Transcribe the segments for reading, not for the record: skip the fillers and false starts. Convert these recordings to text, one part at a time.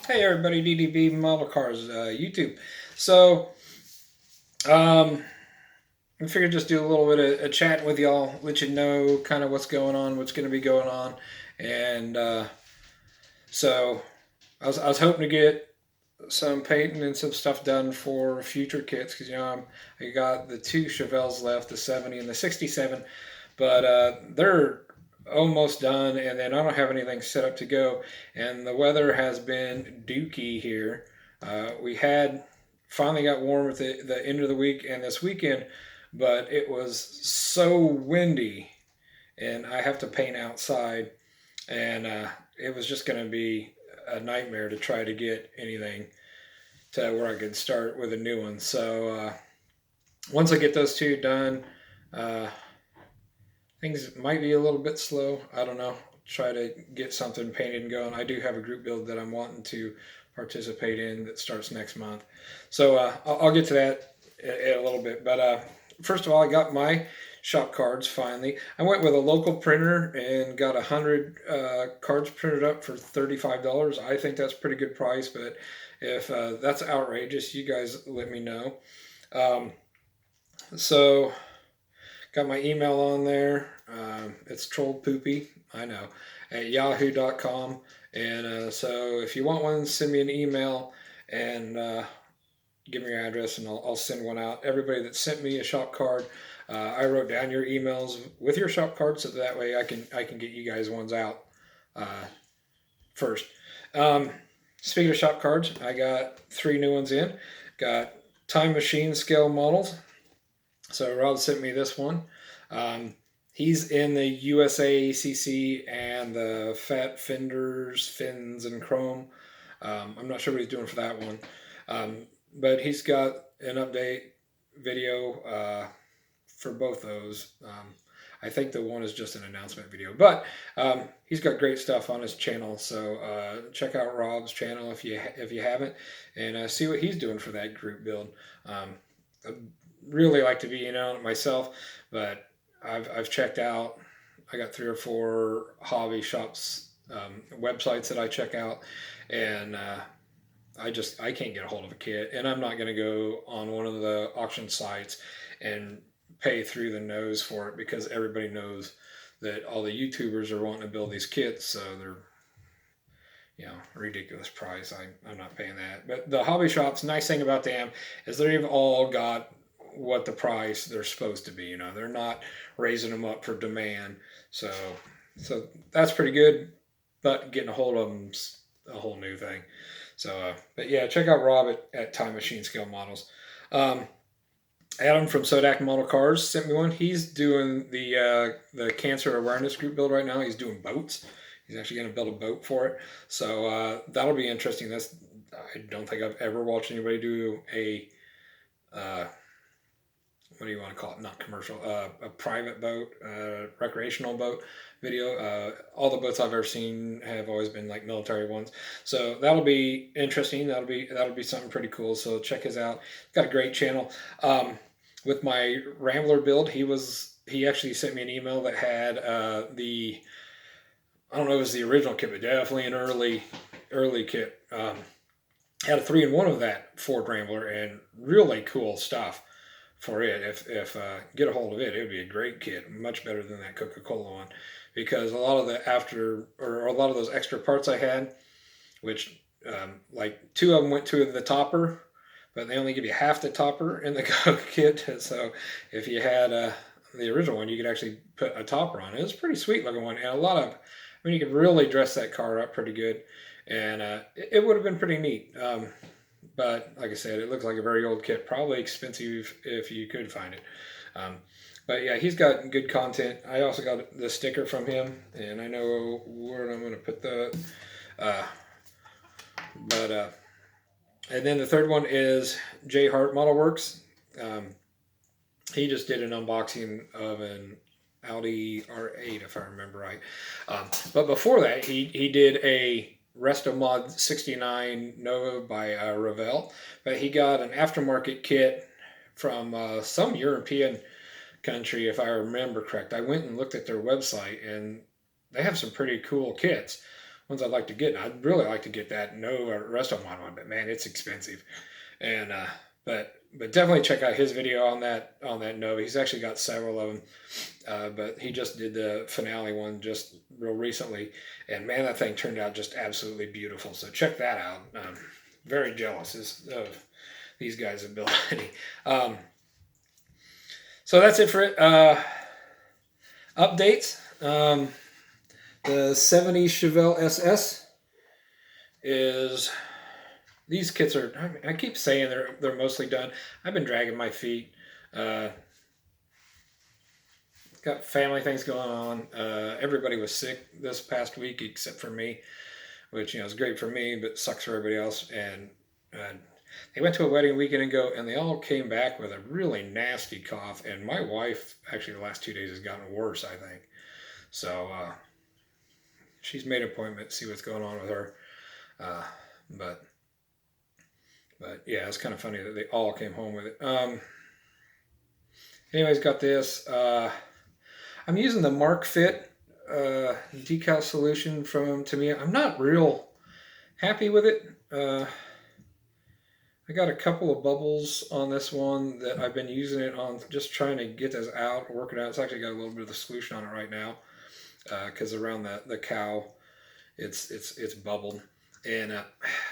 Hey everybody, DDB Model Cars YouTube. So, um, I figured just do a little bit of a chat with y'all, let you know kind of what's going on, what's going to be going on, and so I was hoping to get some painting and some stuff done for future kits because I got the two Chevelles left, the 70 and the 67, but they're almost done, and then I don't have anything set up to go. And the weather has been dookie here. We had finally got warm at the end of the week and this weekend, but it was so windy, and I have to paint outside, and it was just going to be a nightmare to try to get anything to where I could start with a new one. So once I get those two done, uh, things might be a little bit slow. I don't know. Try to get something painted and going. I do have a group build that I'm wanting to participate in that starts next month. So I'll get to that in a little bit. But first of all, I got my shop cards finally. I went with a local printer and got 100 cards printed up for $35. I think that's a pretty good price, but if that's outrageous, you guys let me know. Um, so got my email on there. It's troll poopy, I know, at yahoo.com. And so if you want one, send me an email and give me your address and I'll send one out. Everybody that sent me a shop card, I wrote down your emails with your shop card so that way I can get you guys ones out first. Um, Speaking of shop cards, I got three new ones in. Got time machine scale models. So Rob sent me this one. Um, he's in the USACC and the Fat Fenders, Fins, and Chrome. I'm not sure what he's doing for that one. Um, but he's got an update video for both those. I think the one is just an announcement video, but he's got great stuff on his channel. So check out Rob's channel if you haven't, and see what he's doing for that group build. I'd really like to be in on it myself, but I've checked out. I got three or four hobby shops websites that I check out, and I can't get a hold of a kit, and I'm not going to go on one of the auction sites and pay through the nose for it because everybody knows that all the YouTubers are wanting to build these kits, so they're ridiculous price. I'm not paying that. But the hobby shops, nice thing about them is they've all got what the price they're supposed to be. They're not raising them up for demand. So that's pretty good. But getting a hold of them's a whole new thing. So, but yeah, check out Rob at Time Machine Scale Models. Um, Adam from Sodak Model Cars sent me one. He's doing the cancer awareness group build right now. He's doing boats. He's actually going to build a boat for it. So that'll be interesting. I don't think I've ever watched anybody do a uh, what do you want to call it? Not commercial, a private boat, recreational boat video. All the boats I've ever seen have always been like military ones. So that'll be interesting. That'll be something pretty cool. So check his out. He's got a great channel. With my Rambler build, he actually sent me an email that had the I don't know if it was the original kit, but definitely an early kit. Had a 3-in-1 of that Ford Rambler and really cool stuff for it. If get a hold of it, it would be a great kit, much better than that Coca-Cola one, because a lot of the after or a lot of those extra parts I had, which like two of them went to the topper, but they only give you half the topper in the Coke kit. So if you had the original one, you could actually put a topper on it. It was a pretty sweet looking one, and a lot of, I mean, you could really dress that car up pretty good, and it would have been pretty neat. But like I said, it looks like a very old kit, probably expensive if you could find it. Um, but yeah, he's got good content. I also got the sticker from him, and I know where I'm going to put the. Uh, but and then the third one is J Hart Model Works. Um, he just did an unboxing of an Audi R8, if I remember right. But before that, he did a Resto Mod 69 Nova by Revell. But he got an aftermarket kit from some European country, if I remember correct. I went and looked at their website, and they have some pretty cool kits. ones I'd like to get. And I'd really like to get that Nova resto mod one, but man, it's expensive. And but definitely check out his video on that Nova. He's actually got several of them, but he just did the finale one just real recently, and man, that thing turned out just absolutely beautiful. So check that out. Very jealous of these guys' ability. So that's it for it. Updates. The 70 Chevelle SS is... These kits are... I keep saying they're mostly done. I've been dragging my feet. Got family things going on. Everybody was sick this past week except for me, which, is great for me, but sucks for everybody else. And they went to a wedding a weekend ago, and they all came back with a really nasty cough. And my wife, actually, the last 2 days has gotten worse, I think. So she's made an appointment to see what's going on with her. But yeah, it's kind of funny that they all came home with it. Anyways, got this. I'm using the Mark Fit decal solution from Tamiya. I'm not real happy with it. I got a couple of bubbles on this one that I've been using it on, just trying to get this out, work it out. It's actually got a little bit of the solution on it right now, because around the cow, it's bubbled, and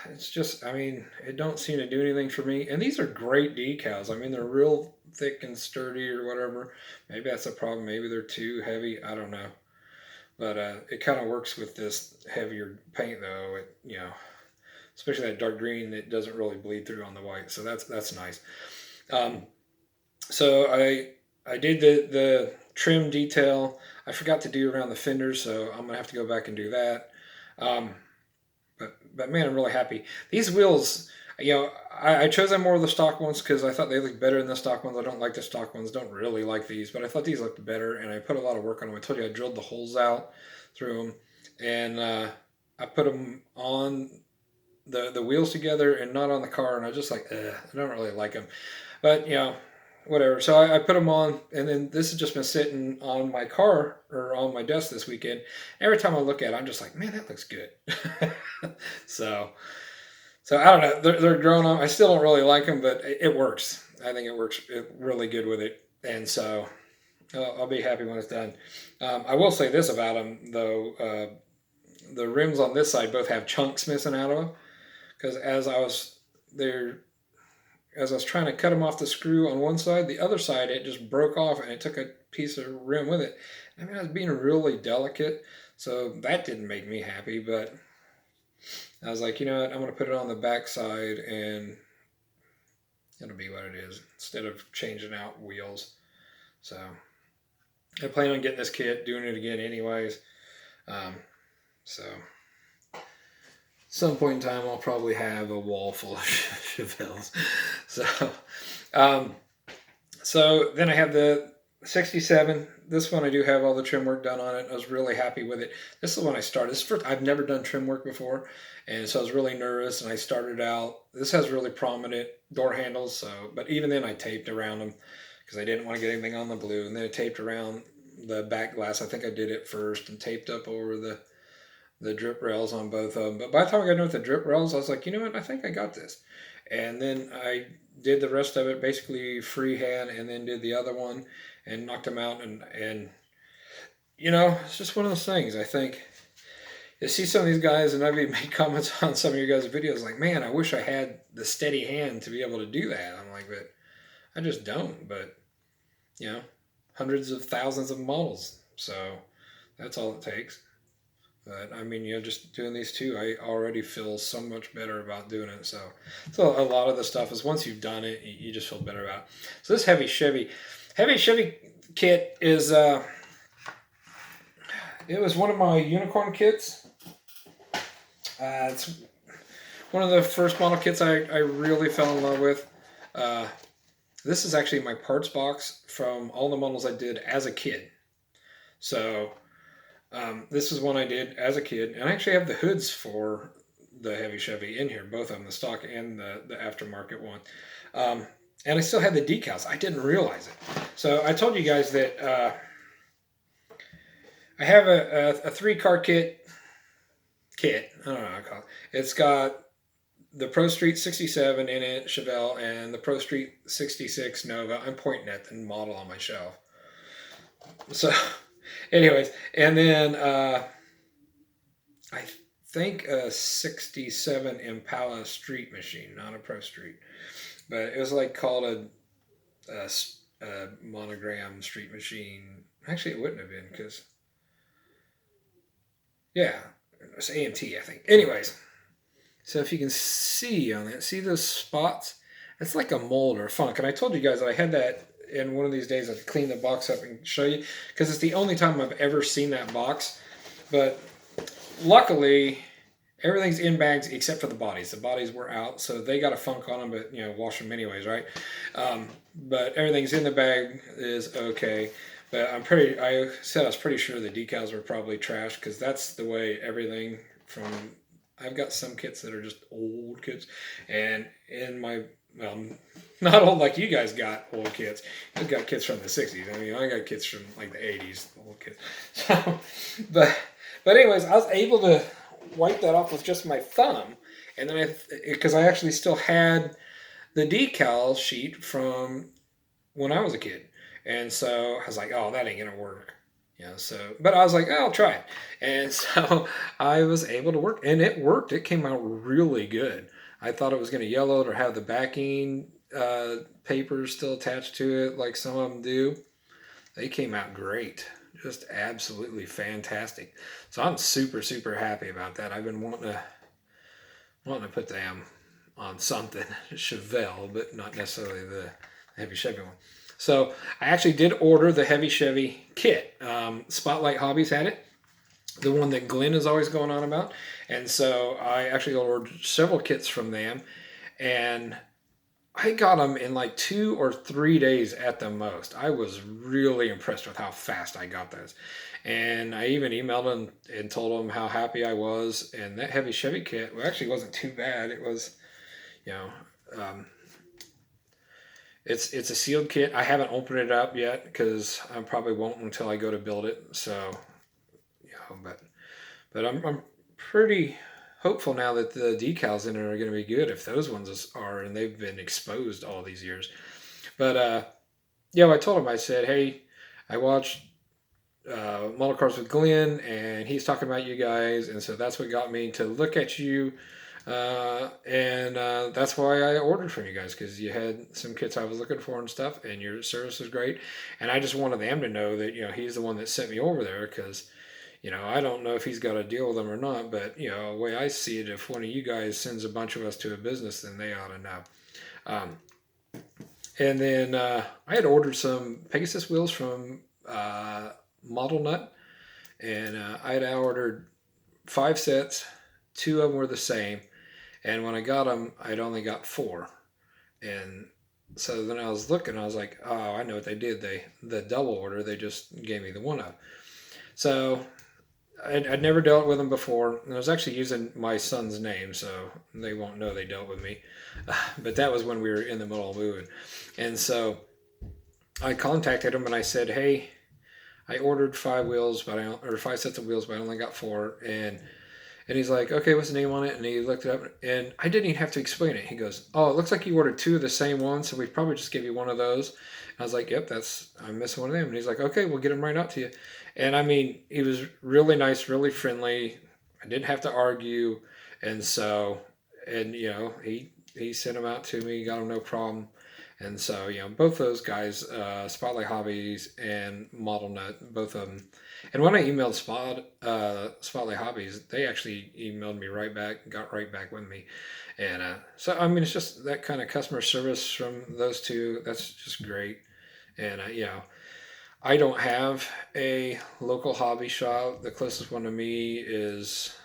it's just, it don't seem to do anything for me. And these are great decals. They're real thick and sturdy or whatever. Maybe that's a problem. Maybe they're too heavy. I don't know. But it kind of works with this heavier paint, though. Especially that dark green that doesn't really bleed through on the white. So that's nice. So I did the trim detail. I forgot to do around the fenders, so I'm gonna have to go back and do that. But man, I'm really happy. These wheels, I chose them more of the stock ones because I thought they looked better than the stock ones. I don't like the stock ones. Don't really like these, but I thought these looked better, and I put a lot of work on them. I told you I drilled the holes out through them, and I put them on the wheels together and not on the car, and I just I don't really like them. But whatever. So I put them on, and then this has just been sitting on my car or on my desk this weekend. Every time I look at it, I'm just like, man, that looks good. So I don't know. They're growing on. I still don't really like them, but it works. I think it works really good with it, and so I'll be happy when it's done. I will say this about them, though. The rims on this side both have chunks missing out of them, because as I was trying to cut them off the screw on one side, the other side, it just broke off, and it took a piece of rim with it. I was being really delicate, so that didn't make me happy, but I was like, you know what, I'm going to put it on the back side, and it'll be what it is, instead of changing out wheels. So I plan on getting this kit, doing it again anyways. So some point in time, I'll probably have a wall full of Chevelles. So then I have the 67. This one I do have all the trim work done on it. I was really happy with it. This is when I started. I've never done trim work before, and so I was really nervous. And I started out. This has really prominent door handles, but even then I taped around them because I didn't want to get anything on the blue. And then I taped around the back glass. I think I did it first, and taped up over the drip rails on both of them. But by the time I got done with the drip rails, I was like, you know what, I think I got this. And then I did the rest of it basically freehand, and then did the other one and knocked them out. And it's just one of those things. I think you see some of these guys, and I've even made comments on some of your guys' videos like, man, I wish I had the steady hand to be able to do that. I'm like, but I just don't. But hundreds of thousands of models, so that's all it takes. But just doing these two, I already feel so much better about doing it. So a lot of the stuff is, once you've done it, you just feel better about it. So this heavy Chevy kit is it was one of my unicorn kits. It's one of the first model kits I really fell in love with. This is actually my parts box from all the models I did as a kid. So this is one I did as a kid, and I actually have the hoods for the heavy Chevy in here, both of them, the stock and the aftermarket one. And I still had the decals. I didn't realize it. So I told you guys that I have a 3-car kit kit. I don't know how to call it. It's got the Pro Street 67 in it, Chevelle, and the Pro Street 66 Nova. I'm pointing at the model on my shelf. So, anyways, and then I think a 67 Impala street machine, not a Pro Street. But it was like called a monogram street machine. Actually, it wouldn't have been because, yeah, it was AMT, I think. Anyways, so if you can see on it, see those spots? It's like a mold or a funk. And I told you guys that I had that in one of these days. I'd clean the box up and show you because it's the only time I've ever seen that box. But luckily, everything's in bags except for the bodies. The bodies were out, so they got a funk on them, but wash them anyways, right? But everything's in the bag is okay. But I said I was pretty sure the decals were probably trashed because that's the way everything from. I've got some kits that are just old kits, and in my not old like you guys got old kits. I've got kits from the '60s. I mean, I got kits from like the '80s, old kits. So, but anyways, I was able to wipe that off with just my thumb, and then because I actually still had the decal sheet from when I was a kid, and so I was like, oh, that ain't gonna work. So, but I was like, oh, I'll try it. And so I was able to work, and it worked. It came out really good. I thought it was going to yellow or have the backing papers still attached to it, like some of them do. They came out great. Just absolutely fantastic. So I'm super, super happy about that. I've been wanting to put them on something, Chevelle, but not necessarily the heavy Chevy one. So I actually did order the heavy Chevy kit. Spotlight Hobbies had it, the one that Glenn is always going on about. And so I actually ordered several kits from them, and I got them in like 2 or 3 days at the most. I was really impressed with how fast I got those. And I even emailed them and told them how happy I was. And that heavy Chevy kit actually wasn't too bad. It was, it's a sealed kit. I haven't opened it up yet because I probably won't until I go to build it. So, but I'm pretty hopeful now that the decals in it are going to be good if those ones are, and they've been exposed all these years. But I told him, I said, hey, I watched Model Cars with Glenn, and he's talking about you guys, and so that's what got me to look at you. And that's why I ordered from you guys, because you had some kits I was looking for and stuff, and your service was great. And I just wanted them to know that he's the one that sent me over there, because I don't know if he's got a deal with them or not, but the way I see it, if one of you guys sends a bunch of us to a business, then they ought to know. And then I had ordered some Pegasus wheels from Model Nut, and I had ordered 5 sets. 2 of them were the same. And when I got them, I'd only got 4. And so then I was looking, I was like, oh, I know what they did. The double order, they just gave me the one up. So I'd never dealt with them before. And I was actually using my son's name, so they won't know they dealt with me. But that was when we were in the middle of moving. And so I contacted him and I said, hey, I ordered 5 sets of wheels, but I only got 4. And he's like, okay, what's the name on it? And he looked it up, and I didn't even have to explain it. He goes, oh, it looks like you ordered 2 of the same one, so we probably just give you one of those. And I was like, yep, I'm missing one of them. And he's like, okay, we'll get them right out to you. And I mean, he was really nice, really friendly. I didn't have to argue. And so, he sent them out to me, got them no problem. And so, both those guys, Spotlight Hobbies and Model Nut, both of them. And when I emailed Spotlight Hobbies, they actually emailed me right back, got right back with me. And so, I mean, it's just that kind of customer service from those two. That's just great. And, I don't have a local hobby shop. The closest one to me is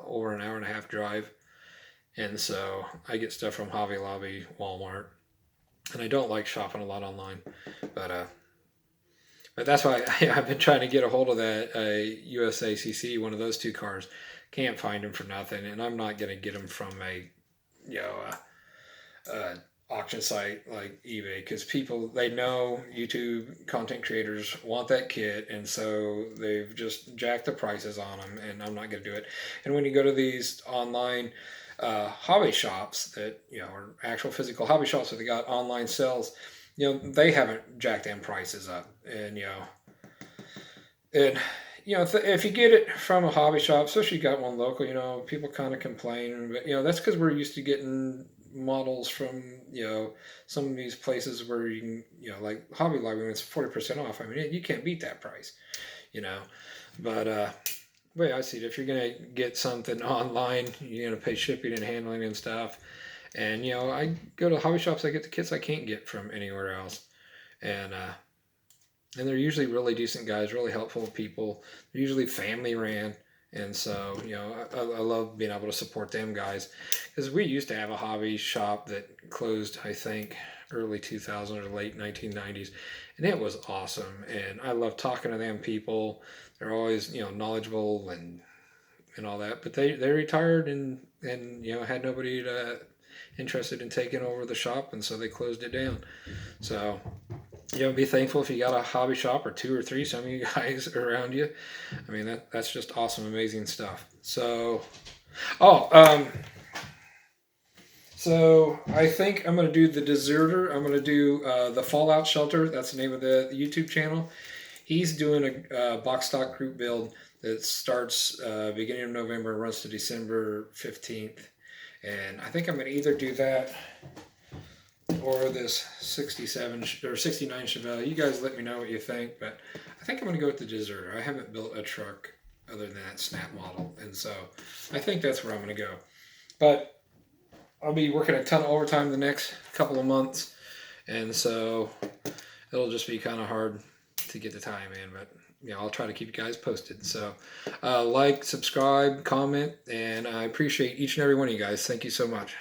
over an hour and a half drive. And so I get stuff from Hobby Lobby, Walmart. And I don't like shopping a lot online. But that's why I've been trying to get a hold of that USACC, one of those 2 cars. Can't find them for nothing, and I'm not going to get them from a auction site like eBay, because people, they know YouTube content creators want that kit, and so they've just jacked the prices on them, and I'm not going to do it. And when you go to these online hobby shops that, are actual physical hobby shops that they got online sales, they haven't jacked them prices up. And if you get it from a hobby shop, especially you got one local, people kind of complain, but that's because we're used to getting models from some of these places where you can, like Hobby Lobby, when it's 40% off. I mean, you can't beat that price, you know. But way I see it, if you're gonna get something online, you're gonna pay shipping and handling and stuff. And I go to hobby shops, I get the kits I can't get from anywhere else, and they're usually really decent guys, really helpful people. They're usually family ran. And so, I love being able to support them guys, because we used to have a hobby shop that closed, I think, early 2000 or late 1990s. And it was awesome. And I love talking to them people. They're always, knowledgeable and all that. But they retired and had nobody interested in taking over the shop. And so they closed it down. So be thankful if you got a hobby shop or two or three, some of you guys around you. I mean, that's just awesome, amazing stuff. So, so I think I'm going to do the Deserter. I'm going to do the Fallout Shelter. That's the name of the YouTube channel. He's doing a box stock group build that starts beginning of November and runs to December 15th. And I think I'm going to either do that or this 67 or 69 Chevelle. You guys let me know what you think, but I think I'm going to go with the Deserter. I haven't built a truck other than that Snap model, and so I think that's where I'm going to go. But I'll be working a ton of overtime the next couple of months, and so it'll just be kind of hard to get the time in, but I'll try to keep you guys posted. So like, subscribe, comment, and I appreciate each and every one of you guys. Thank you so much.